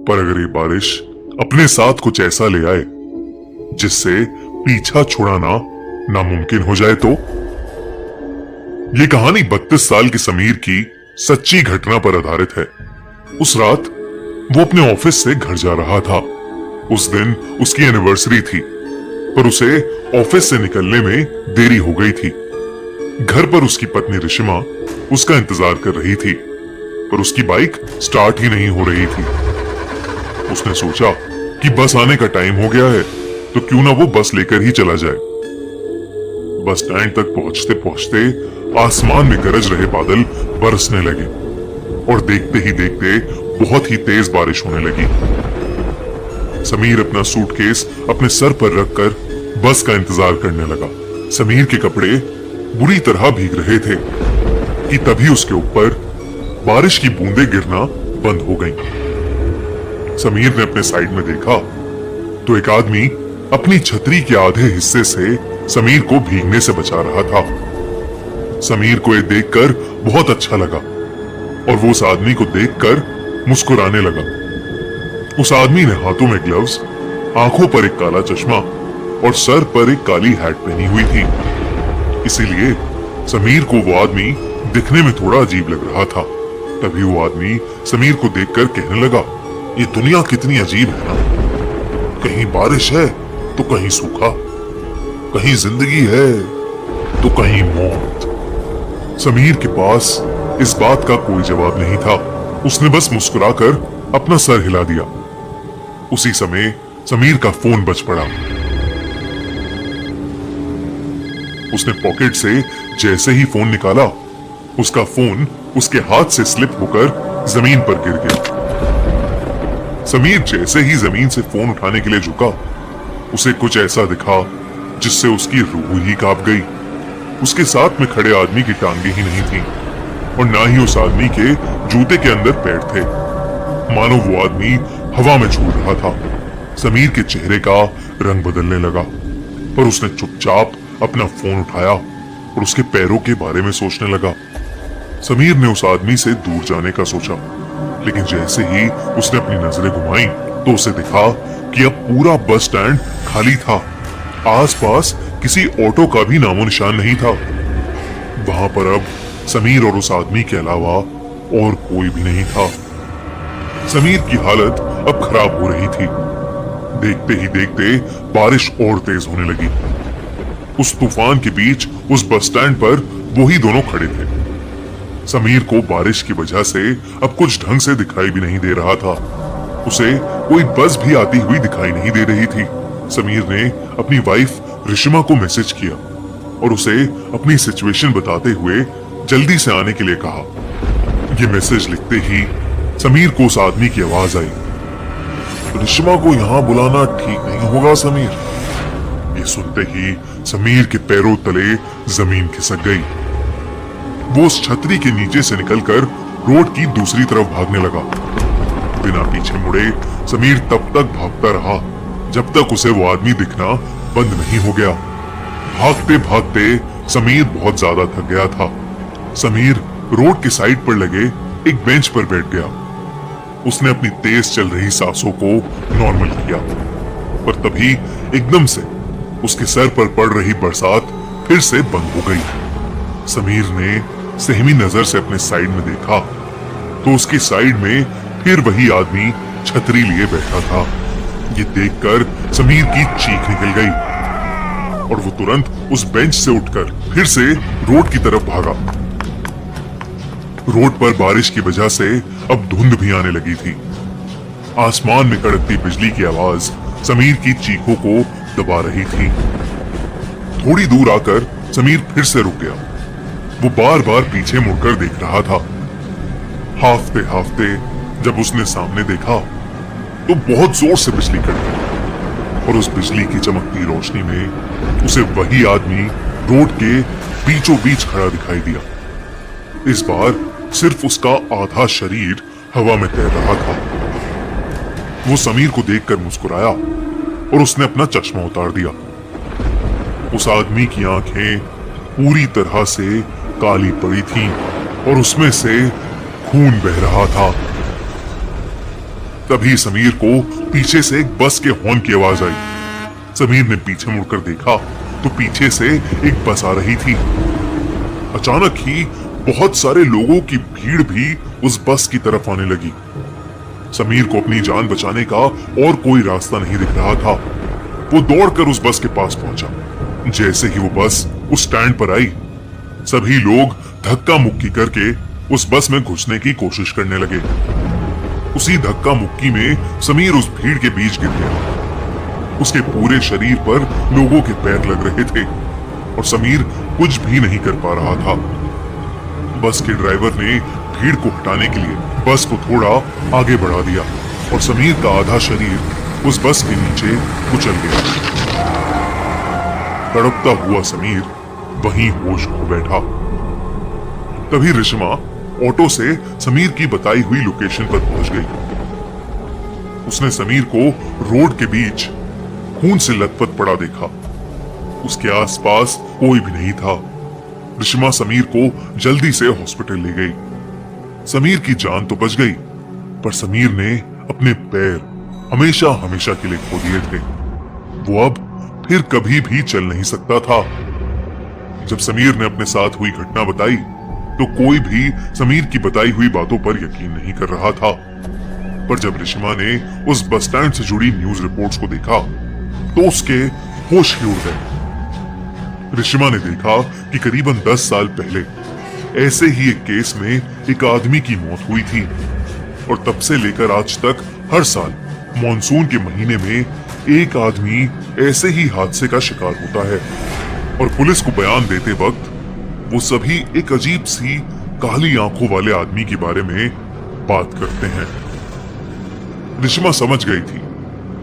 पर अगर ये बारिश अपने साथ कुछ ऐसा ले आए जिससे पीछा छुड़ाना नामुमकिन हो जाए तो? ये कहानी 32 साल की समीर की सच्ची घटना पर आधारित है। उस रात वो अपने ऑफिस से घर जा रहा था। उस दिन उसकी एनिवर्सरी थी, पर उसे ऑफिस से निकलने में देरी हो गई थी। घर पर उसकी पत्नी रिशिमा उसका इंतजार कर रही थी, पर उसकी बाइक स्टार्ट ही नहीं हो रही थी। उसने सोचा कि बस आने का टाइम हो गया है, तो क्यों ना वो बस लेकर ही चला जाए। बस स्टैंड तक पहुंचते पहुंचते आसमान में गरज रहे बादल बरसने लगे और देखते ही देखते बहुत ही तेज बारिश होने लगी। समीर अपना सूटकेस अपने सर पर रखकर बस का इंतजार करने लगा। समीर के कपड़े बुरी तरह भीग रहे थे कि तभी उसके ऊपर बारिश की बूंदें गिरना बंद हो गईं। समीर ने अपने साइड में देखा तो एक आदमी अपनी छतरी के आधे हिस्से से समीर को भीगने से बचा रहा था। समीर को ये देखकर बहुत अच्छा लगा और वो उस आदमी को देखकर मुस्कुराने लगा। उस आदमी ने हाथों में ग्लव्स, आंखों पर एक काला चश्मा और सर पर एक काली हैट पहनी हुई थी। इसीलिए समीर को वो आदमी दिखने में थोड़ा अजीब लग रहा था। तभी वो आदमी समीर को देखकर कहने लगा, ये दुनिया कितनी अजीब है ना। कहीं बारिश है तो कहीं सूखा, कहीं जिंदगी है तो कहीं मौत। समीर के पास इस बात का कोई जवाब नहीं था। उसने बस मुस्कुराकर अपना सर हिला दिया। उसी समय समीर का फोन बज पड़ा। उसने पॉकेट से जैसे ही फोन निकाला, उसका फोन उसके हाथ से स्लिप होकर जमीन पर गिर गया। समीर जैसे ही जमीन से फोन उठाने के लिए झुका, उसे कुछ ऐसा दिखा जिससे उसकी रूह ही कांप गई। उसके साथ में खड़े आदमी की टांगे ही नहीं थी और ना ही उस आदमी के जूते के अंदर पैर थे। मानो वो आदमी हवा में झूल रहा था। समीर के चेहरे का रंग बदलने लगा, पर उसने चुपचाप अपना फोन उठाया और उसके पैरों के बारे में सोचने लगा। समीर ने उस आदमी से दूर जाने का सोचा, लेकिन जैसे ही उसने अपनी नजरें घुमाई तो उसे दिखा कि अब पूरा बस स्टैंड खाली था। आसपास किसी ऑटो का भी नामो निशान नहीं था। वहां पर अब समीर और उस आदमी के अलावा और कोई भी नहीं था। समीर की हालत अब खराब हो रही थी। देखते ही देखते बारिश और तेज होने लगी। उस तूफान के बीच उस बस स्टैंड पर वही दोनों खड़े थे। समीर को बारिश की वजह से अब कुछ ढंग से दिखाई भी नहीं दे रहा था। उसे कोई बस भी आती हुई दिखाई नहीं दे रही थी। समीर ने अपनी वाइफ रिशिमा को मैसेज किया और उसे अपनी सिचुएशन बताते हुए जल्दी से आने के लिए कहा। ये मैसेज लिखते ही समीर को उस आदमी की आवाज आई, रिशिमा को यहाँ बुलाना ठीक नहीं होगा समीर। ये सुनते ही समीर के पैरों तले जमीन खिसक गई। वो उस छतरी के नीचे से निकलकर रोड की दूसरी तरफ भागने लगा। बिना पीछे मुड़े समीर तब तक भागता रहा जब तक उसे वो आदमी दिखना बंद नहीं हो गया। भागते भागते समीर बहुत ज्यादा थक गया था। समीर रोड के साइड पर लगे एक बेंच पर बैठ गया। उसने अपनी तेज चल रही सांसों को नॉर्मल किया, पर तभी एकदम से उसके सर पर पड़ रही बरसात फिर से बंद हो गई। समीर ने सहमी नजर से अपने साइड में देखा तो उसकी साइड में फिर वही आदमी छतरी लिए बैठा था। ये देखकर समीर की चीख निकल गई और वो तुरंत उस बेंच से उठकर फिर से रोड की तरफ भागा। रोड पर बारिश की वजह से अब धुंध भी आने लगी थी। आसमान में कड़कती बिजली की आवाज समीर की चीखों को दबा रही थी। थोड़ी दूर आकर समीर फिर से रुक गया। वो बार बार पीछे मुड़कर देख रहा था। हाफते हाफते जब उसने सामने देखा तो बहुत जोर से बिजली कड़की और उस बिजली की चमकती रोशनी में उसे वही आदमी रोड के बीचों बीच खड़ा दिखाई दिया। इस बार सिर्फ उसका आधा शरीर हवा में तैर रहा था। वो समीर को देखकर मुस्कुराया और उसने अपना चश्मा उतार दिया। उस आदमी की आंखें पूरी तरह से काली पड़ी थीं और उसमें से खून बह रहा था। तभी समीर को पीछे से एक बस के हॉर्न की आवाज आई। समीर ने पीछे मुड़कर देखा तो पीछे से एक बस आ रही थी। अचानक ही बहुत सारे लोगों की भीड़ भी उस बस की तरफ आने लगी। समीर को अपनी जान बचाने का और कोई रास्ता नहीं दिख रहा था। वो दौड़कर उस बस के पास पहुंचा। जैसे ही वो बस उस स्टैंड पर आई, सभी लोग धक्का मुक्की करके उस बस में घुसने की कोशिश करने लगे। उसी धक्का मुक्की में समीर उस भीड़ के बीच गिर गया। उसके पूरे शरीर पर लोगों के पैर लग रहे थे और समीर कुछ भी नहीं कर पा रहा था। बस के ड्राइवर ने भीड़ को हटाने के लिए बस को थोड़ा आगे बढ़ा दिया और समीर का आधा शरीर उस बस के नीचे कुचल गया। तड़पता हुआ समीर वहीं होश खो बैठा। तभी रिश्मा ऑटो से समीर की बताई हुई लोकेशन पर पहुंच गई। उसने समीर को रोड के बीच खून से लथपथ पड़ा देखा। उसके आसपास कोई भी नहीं था। रिश्मा समीर को जल्दी से हॉस्पिटल ले गई। समीर की जान तो बच गई, पर समीर ने अपने पैर हमेशा हमेशा के लिए खो दिए थे। वो अब फिर कभी भी चल नहीं सकता था। जब समीर ने अपने साथ हुई घटना बताई तो कोई भी समीर की बताई हुई बातों पर यकीन नहीं कर रहा था। पर जब रिश्मा ने उस बस स्टैंड से जुड़ी न्यूज रिपोर्ट्स को देखा तो उसके होश ही उड़ गए। रिश्मा ने देखा कि करीबन 10 साल पहले ऐसे ही एक केस में एक आदमी की मौत हुई थी और तब से लेकर आज तक हर साल मॉनसून के महीने में एक आदमी ऐसे ही हादसे का शिकार होता है और पुलिस को बयान देते वक्त वो सभी एक अजीब सी काली आंखों वाले आदमी के बारे में बात करते हैं। रिश्मा समझ गई थी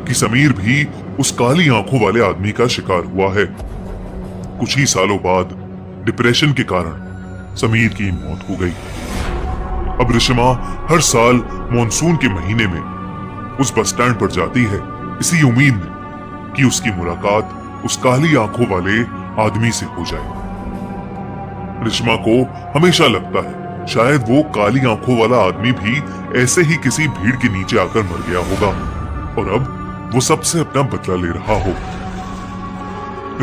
कि समीर भी उस काली आंखों वाले आदमी का शिकार हुआ है। कुछ ही सालों बाद डिप्रेशन के कारण समीर की मौत हो गई। अब रिश्मा हर साल मॉनसून के महीने में उस बस स्टैंड पर जाती है इसी उम्मीद में कि उसकी मुलाकात उस काली आंखों वाले आदमी से हो जाए। रिश्मा को हमेशा लगता है शायद वो काली आंखों वाला आदमी भी ऐसे ही किसी भीड़ के नीचे आकर मर गया होगा और अब वो सबसे अपना बदला ले रहा हो।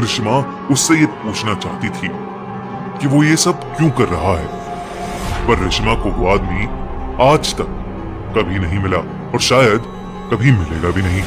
रिश्मा उससे ये पूछना चाहती थी कि वो ये सब क्यों कर रहा है, पर रिश्मा को वो आदमी आज तक कभी नहीं मिला और शायद कभी मिलेगा भी नहीं।